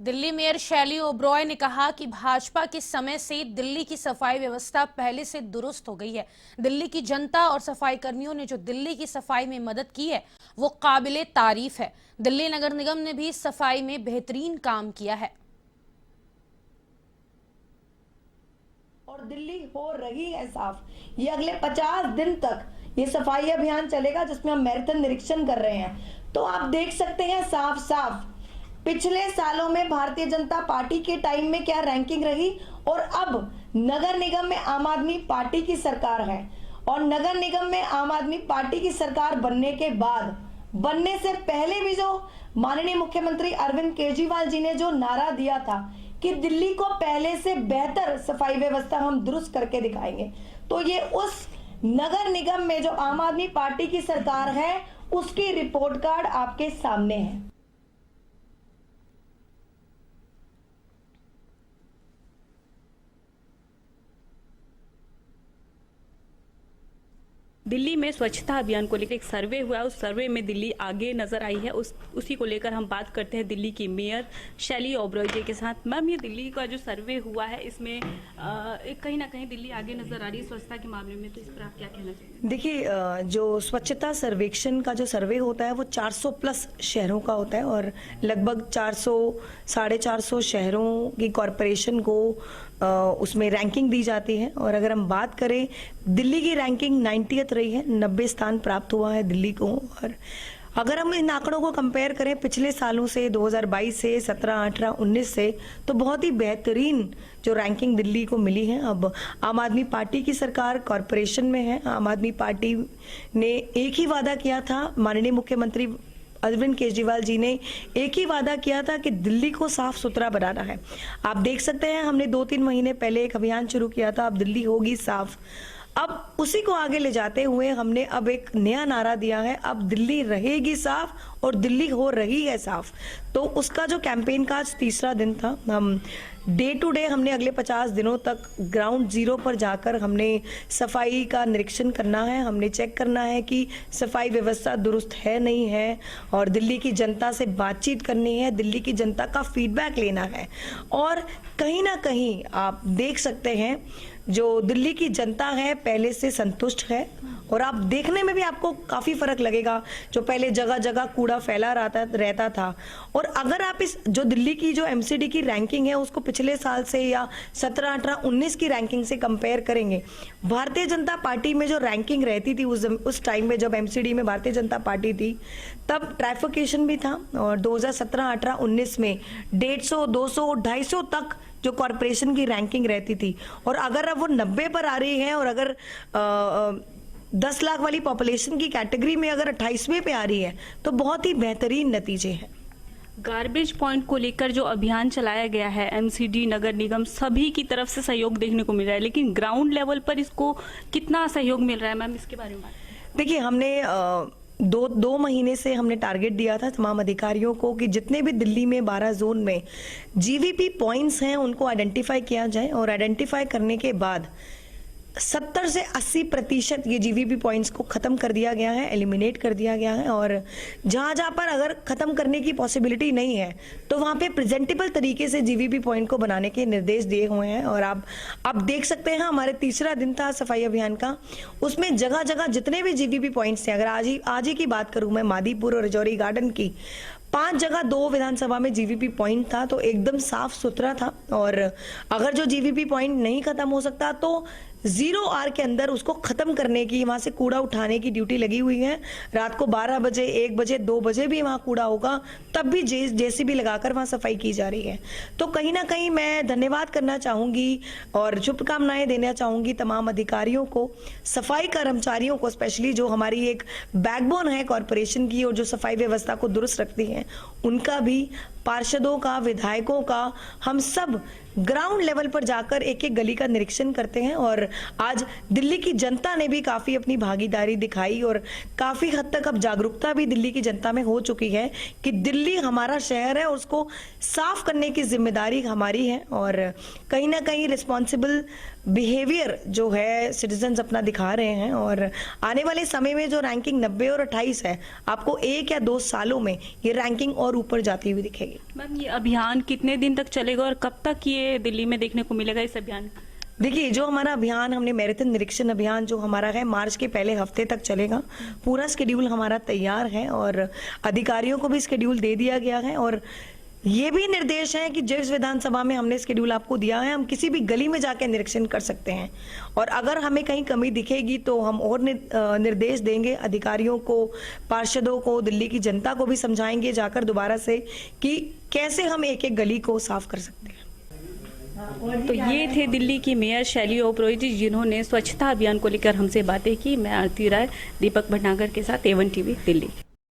Delhi mayor शैली ओबरॉय ने कहा कि भाजपा के समय से दिल्ली की सफाई व्यवस्था पहले से दुरुस्त हो गई है। दिल्ली की जनता और सफाई कर्मियों ने जो दिल्ली की सफाई में मदद की है वो काबिले तारीफ है। दिल्ली नगर निगम ने भी सफाई में बेहतरीन काम किया है और दिल्ली हो रही है साफ। ये अगले 50 दिन तक ये सफाई अभियान चलेगा जिसमें हम मैराथन निरीक्षण कर रहे हैं। तो आप देख सकते हैं साफ साफ पिछले सालों में भारतीय जनता पार्टी के टाइम में क्या रैंकिंग रही और अब नगर निगम में आम आदमी पार्टी की सरकार है। और नगर निगम में आम आदमी पार्टी की सरकार बनने के बाद, बनने से पहले भी जो माननीय मुख्यमंत्री अरविंद केजरीवाल जी ने जो नारा दिया था कि दिल्ली को पहले से बेहतर सफाई व्यवस्था हम दुरुस्त करके दिखाएंगे, तो ये उस नगर निगम में जो आम आदमी पार्टी की सरकार है उसकी रिपोर्ट कार्ड आपके सामने है। दिल्ली में स्वच्छता अभियान को लेकर एक सर्वे हुआ है। उस सर्वे में दिल्ली आगे नजर आई है। उसी को लेकर हम बात करते हैं दिल्ली की मेयर शैली ओबरॉय जी के साथ। मैम, ये दिल्ली का जो सर्वे हुआ है इसमें कहीं ना कहीं दिल्ली आगे नजर आ रही है स्वच्छता के मामले में, तो इस पर आप क्या कहना चाहेंगे? देखिए, जो स्वच्छता सर्वेक्षण का जो सर्वे होता है वो 400 प्लस शहरों का होता है और लगभग 400 450 शहरों की कॉरपोरेशन को उसमें रैंकिंग दी जाती है। और अगर हम बात करें, दिल्ली की रैंकिंग 90th रही है, 90 स्थान प्राप्त हुआ है दिल्ली को। और अगर हम इन आंकड़ों को कंपेयर करें पिछले सालों से, 2022 से, 17, 18, 19 से, तो बहुत ही बेहतरीन जो रैंकिंग दिल्ली को मिली है। अब आम आदमी पार्टी की सरकार कॉरपोरेशन में है। आम आदमी पार्टी ने एक ही वादा किया था, माननीय मुख्यमंत्री अरविंद केजरीवाल जी ने एक ही वादा किया था कि दिल्ली को साफ सुथरा बनाना है। आप देख सकते हैं, हमने 2-3 महीने पहले एक अभियान शुरू किया था, अब दिल्ली होगी साफ। अब उसी को आगे ले जाते हुए हमने अब एक नया नारा दिया है, अब दिल्ली रहेगी साफ और दिल्ली हो रही है साफ। तो उसका जो कैंपेन का आज तीसरा दिन था। हम डे टू डे हमने अगले 50 दिनों तक ग्राउंड जीरो पर जाकर हमने सफाई का निरीक्षण करना है। हमने चेक करना है कि सफाई व्यवस्था दुरुस्त है नहीं है, और दिल्ली की जनता से बातचीत करनी है, दिल्ली की जनता का फीडबैक लेना है। और कहीं ना कहीं आप देख सकते हैं जो दिल्ली की जनता है पहले से संतुष्ट है। और आप देखने में भी आपको काफी फर्क लगेगा। जो पहले जगह जगह कूड़ा फैला रहता था, और अगर आप इस जो दिल्ली की जो एमसीडी की रैंकिंग है उसको पिछले साल से या 17, 18, 19 की रैंकिंग से कंपेयर करेंगे, भारतीय जनता पार्टी में जो रैंकिंग रहती थी उस टाइम में जब एमसीडी में भारतीय जनता पार्टी थी, तब ट्रैफिकेशन भी था। और 2017, 18, 19 में 150, 200, 250 तक जो कॉरपोरेशन की रैंकिंग रहती थी। और अगर अब वो 90 पर आ रही है, और अगर 10 लाख वाली पॉपुलेशन की कैटेगरी में अगर 28वें पे आ रही है, तो बहुत ही बेहतरीन नतीजे हैं। गार्बेज पॉइंट को लेकर जो अभियान चलाया गया है, एमसीडी, नगर निगम सभी की तरफ से सहयोग देखने को मिल रहा है, लेकिन ग्राउंड लेवल पर इसको कितना सहयोग मिल रहा है मैम, इसके बारे में बात करें। देखिए, हमने दो महीने से हमने टारगेट दिया था तमाम अधिकारियों को कि जितने भी दिल्ली में 12 जोन में जीवीपी पॉइंट्स हैं उनको आइडेंटिफाई किया जाए। और आइडेंटिफाई करने के बाद 70 से 80% ये जीवीपी पॉइंट्स को खत्म कर दिया गया है, एलिमिनेट कर दिया गया है। और जहां जहां पर अगर खत्म करने की पॉसिबिलिटी नहीं है तो वहां पे प्रेजेंटेबल तरीके से जीवीपी पॉइंट को बनाने के निर्देश दिए हुए हैं। और आप देख सकते हैं, हमारे तीसरा दिन था सफाई अभियान का, उसमें जगह जगह जितने भी जीवीपी पॉइंट्स थे, अगर आज ही की बात करूं मैं, मादीपुर और रजौरी गार्डन की 5 जगह 2 विधानसभा में जीवीपी पॉइंट था, तो एकदम साफ सुथरा था। और अगर जो जीवीपी पॉइंट नहीं खत्म हो सकता तो 0 आवर के अंदर उसको खत्म करने की, वहां से कूड़ा उठाने की ड्यूटी लगी हुई है। रात को 12 बजे, 1 बजे, 2 बजे भी वहां कूड़ा होगा, तब भी जेसीबी लगाकर वहां सफाई की जा रही है। तो कहीं ना कहीं मैं धन्यवाद करना चाहूंगी और शुभकामनाएं देना चाहूंगी तमाम अधिकारियों को, सफाई कर्मचारियों को, स्पेशली जो हमारी एक बैकबोन है कॉरपोरेशन की और जो सफाई व्यवस्था को दुरुस्त रखती है, उनका भी, पार्षदों का, विधायकों का, हम सब ग्राउंड लेवल पर जाकर एक एक गली का निरीक्षण करते हैं। और आज दिल्ली की जनता ने भी काफी अपनी भागीदारी दिखाई और काफी हद तक अब जागरूकता भी दिल्ली की जनता में हो चुकी है कि दिल्ली हमारा शहर है और उसको साफ करने की जिम्मेदारी हमारी है। और कहीं ना कहीं रिस्पॉन्सिबल बिहेवियर जो है सिटीजन्स अपना दिखा रहे हैं। और आने वाले समय में जो रैंकिंग 90 और 28 है, आपको 1 या 2 सालों में ये रैंकिंग और ऊपर जाती हुई दिखेगी। जाएगी। मैम ये अभियान कितने दिन तक चलेगा और कब तक ये दिल्ली में देखने को मिलेगा इस अभियान? देखिए, जो हमारा अभियान हमने मैराथन निरीक्षण अभियान जो हमारा है मार्च के पहले हफ्ते तक चलेगा। पूरा शेड्यूल हमारा तैयार है और अधिकारियों को भी शेड्यूल दे दिया गया है और ये भी निर्देश है कि जिस विधानसभा में हमने शेड्यूल आपको दिया है हम किसी भी गली में जाकर निरीक्षण कर सकते हैं और अगर हमें कहीं कमी दिखेगी तो हम और निर्देश देंगे अधिकारियों को, पार्षदों को, दिल्ली की जनता को भी समझाएंगे जाकर दोबारा से कि कैसे हम एक एक गली को साफ कर सकते हैं। तो ये थे दिल्ली की मेयर शैली ओबरॉय जी जिन्होंने स्वच्छता अभियान को लेकर हमसे बातें की। मैं आरती राय, दीपक भटनागर के साथ A1 TV दिल्ली।